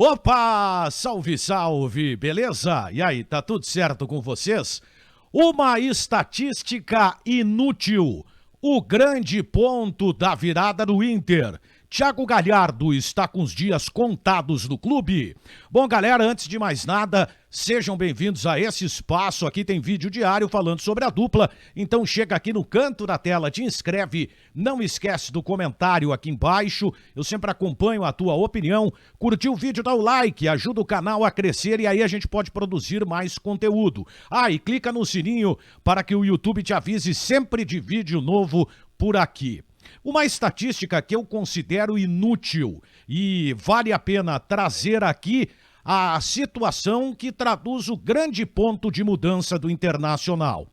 Opa! Salve, salve! Beleza? E aí, tá tudo certo com vocês? Uma estatística inútil. O grande ponto da virada do Inter. Thiago Galhardo está com os dias contados no clube. Bom, galera, antes de mais nada, sejam bem-vindos a esse espaço. Aqui tem vídeo diário falando sobre a dupla. Então chega aqui no canto da tela, te inscreve. Não esquece do comentário aqui embaixo. Eu sempre acompanho a tua opinião. Curtiu o vídeo, dá o like, ajuda o canal a crescer e aí a gente pode produzir mais conteúdo. E clica no sininho para que o YouTube te avise sempre de vídeo novo por aqui. Uma estatística que eu considero inútil e vale a pena trazer aqui a situação que traduz o grande ponto de mudança do Internacional.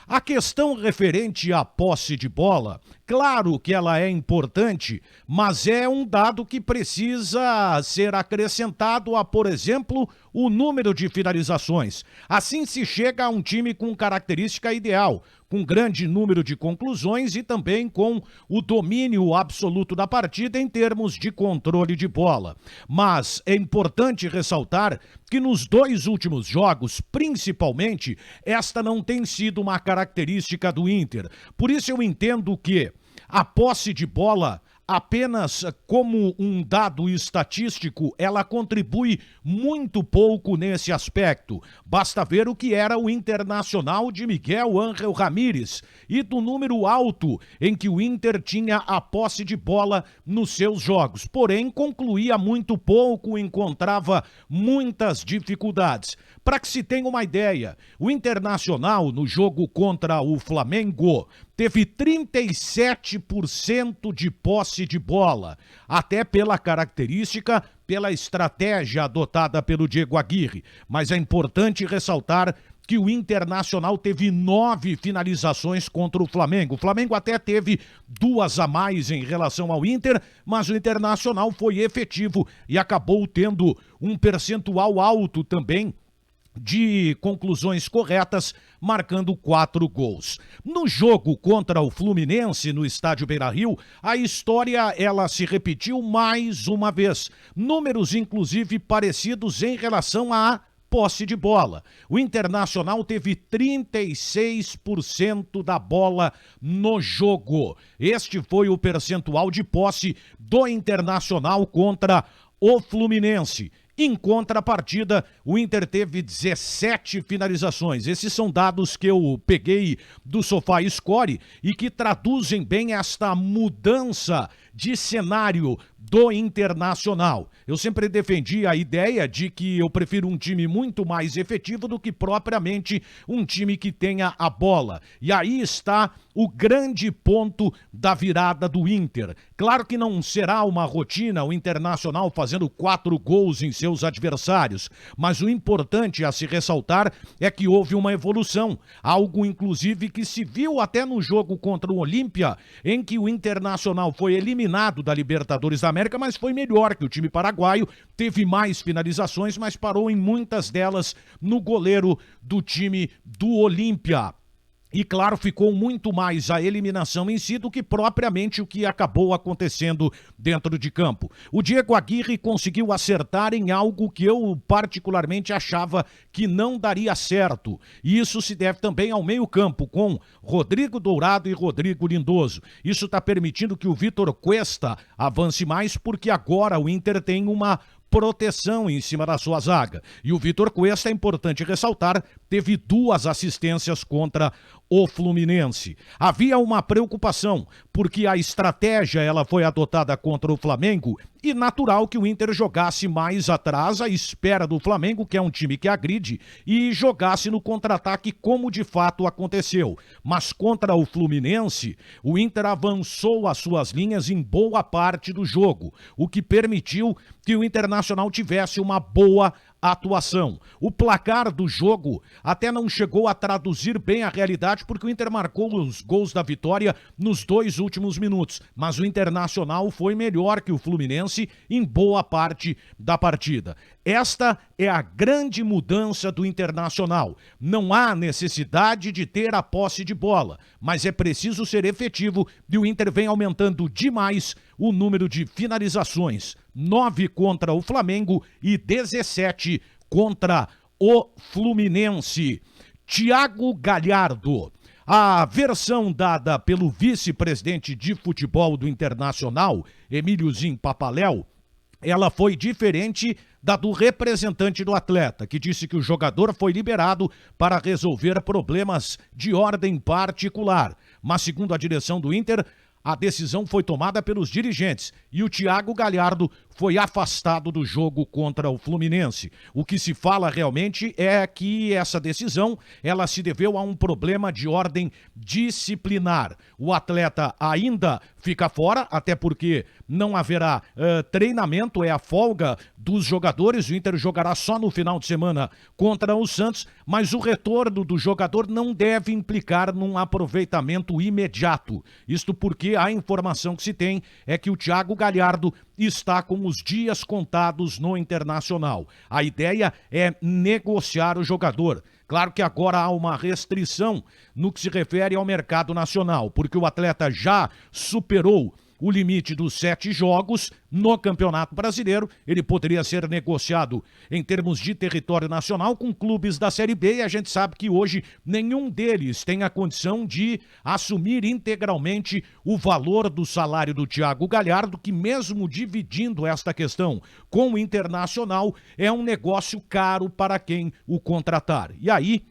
A questão referente à posse de bola, claro que ela é importante, mas é um dado que precisa ser acrescentado a, por exemplo, o número de finalizações. Assim se chega a um time com característica ideal, com grande número de conclusões e também com o domínio absoluto da partida em termos de controle de bola. Mas é importante ressaltar que nos dois últimos jogos, principalmente, esta não tem sido uma característica do Inter. Por isso eu entendo que a posse de bola, apenas como um dado estatístico, ela contribui muito pouco nesse aspecto. Basta ver o que era o Internacional de Miguel Ángel Ramírez e do número alto em que o Inter tinha a posse de bola nos seus jogos. Porém, concluía muito pouco, encontrava muitas dificuldades. Para que se tenha uma ideia, o Internacional, no jogo contra o Flamengo, teve 37% de posse de bola, até pela característica, pela estratégia adotada pelo Diego Aguirre. Mas é importante ressaltar que o Internacional teve 9 finalizações contra o Flamengo. O Flamengo até teve 2 a mais em relação ao Inter, mas o Internacional foi efetivo e acabou tendo um percentual alto também de conclusões corretas, marcando 4 gols. No jogo contra o Fluminense, no estádio Beira-Rio, a história ela se repetiu mais uma vez. Números, inclusive, parecidos em relação à posse de bola. O Internacional teve 36% da bola no jogo. Este foi o percentual de posse do Internacional contra o Fluminense. Em contrapartida, o Inter teve 17 finalizações. Esses são dados que eu peguei do Sofá Score e que traduzem bem esta mudança de cenário do Internacional. Eu sempre defendi a ideia de que eu prefiro um time muito mais efetivo do que propriamente um time que tenha a bola. E aí está o grande ponto da virada do Inter. Claro que não será uma rotina o Internacional fazendo 4 gols em seus adversários, mas o importante a se ressaltar é que houve uma evolução, algo inclusive que se viu até no jogo contra o Olímpia, em que o Internacional foi eliminado da Libertadores da América, mas foi melhor que o time paraguaio, teve mais finalizações, mas parou em muitas delas no goleiro do time do Olímpia. E claro, ficou muito mais a eliminação em si do que propriamente o que acabou acontecendo dentro de campo. O Diego Aguirre conseguiu acertar em algo que eu particularmente achava que não daria certo. E isso se deve também ao meio-campo, com Rodrigo Dourado e Rodrigo Lindoso. Isso está permitindo que o Vitor Cuesta avance mais, porque agora o Inter tem uma proteção em cima da sua zaga. E o Vitor Cuesta, é importante ressaltar, teve 2 assistências contra o Fluminense. Havia uma preocupação, porque a estratégia ela foi adotada contra o Flamengo e natural que o Inter jogasse mais atrás à espera do Flamengo, que é um time que agride, e jogasse no contra-ataque como de fato aconteceu. Mas contra o Fluminense, o Inter avançou as suas linhas em boa parte do jogo, o que permitiu que o Internacional tivesse uma boa atuação. O placar do jogo até não chegou a traduzir bem a realidade, porque o Inter marcou os gols da vitória nos 2 últimos minutos, mas o Internacional foi melhor que o Fluminense em boa parte da partida. Esta é a grande mudança do Internacional. Não há necessidade de ter a posse de bola, mas é preciso ser efetivo e o Inter vem aumentando demais o número de finalizações. 9 contra o Flamengo e 17 contra o Fluminense. Thiago Galhardo. A versão dada pelo vice-presidente de futebol do Internacional, Emíliozinho Papaléu, ela foi diferente da do representante do atleta, que disse que o jogador foi liberado para resolver problemas de ordem particular. Mas, segundo a direção do Inter, a decisão foi tomada pelos dirigentes e o Thiago Galhardo foi afastado do jogo contra o Fluminense. O que se fala realmente é que essa decisão ela se deveu a um problema de ordem disciplinar. O atleta ainda fica fora, até porque não haverá treinamento, é a folga dos jogadores. O Inter jogará só no final de semana contra o Santos, mas o retorno do jogador não deve implicar num aproveitamento imediato. Isto porque a informação que se tem é que o Thiago Galhardo está com os dias contados no Internacional. A ideia é negociar o jogador. Claro que agora há uma restrição no que se refere ao mercado nacional, porque o atleta já superou o limite dos 7 jogos no Campeonato Brasileiro. Ele poderia ser negociado em termos de território nacional com clubes da Série B e a gente sabe que hoje nenhum deles tem a condição de assumir integralmente o valor do salário do Thiago Galhardo, que mesmo dividindo esta questão com o Internacional, é um negócio caro para quem o contratar. E aí,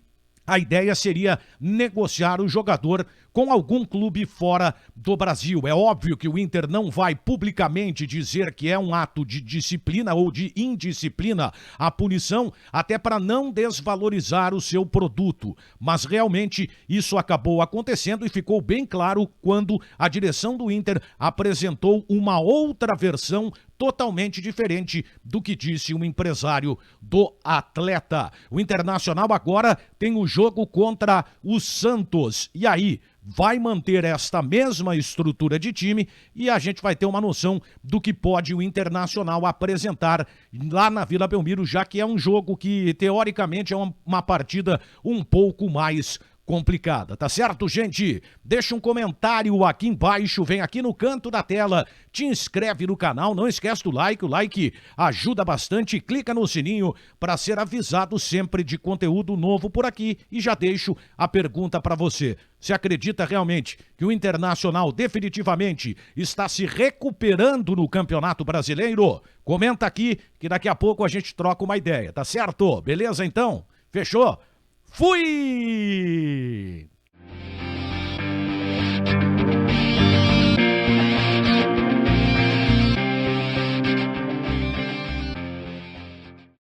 a ideia seria negociar o jogador com algum clube fora do Brasil. É óbvio que o Inter não vai publicamente dizer que é um ato de disciplina ou de indisciplina a punição, até para não desvalorizar o seu produto. Mas realmente isso acabou acontecendo e ficou bem claro quando a direção do Inter apresentou uma outra versão totalmente diferente do que disse um empresário do atleta. O Internacional agora tem o jogo contra o Santos. E aí, vai manter esta mesma estrutura de time e a gente vai ter uma noção do que pode o Internacional apresentar lá na Vila Belmiro, já que é um jogo que, teoricamente, é uma partida um pouco mais complicada, tá certo, gente? Deixa um comentário aqui embaixo, vem aqui no canto da tela, te inscreve no canal, não esquece do like, o like ajuda bastante, clica no sininho para ser avisado sempre de conteúdo novo por aqui e já deixo a pergunta para você. Você acredita realmente que o Internacional definitivamente está se recuperando no Campeonato Brasileiro? Comenta aqui que daqui a pouco a gente troca uma ideia, tá certo? Beleza então? Fechou? Fui!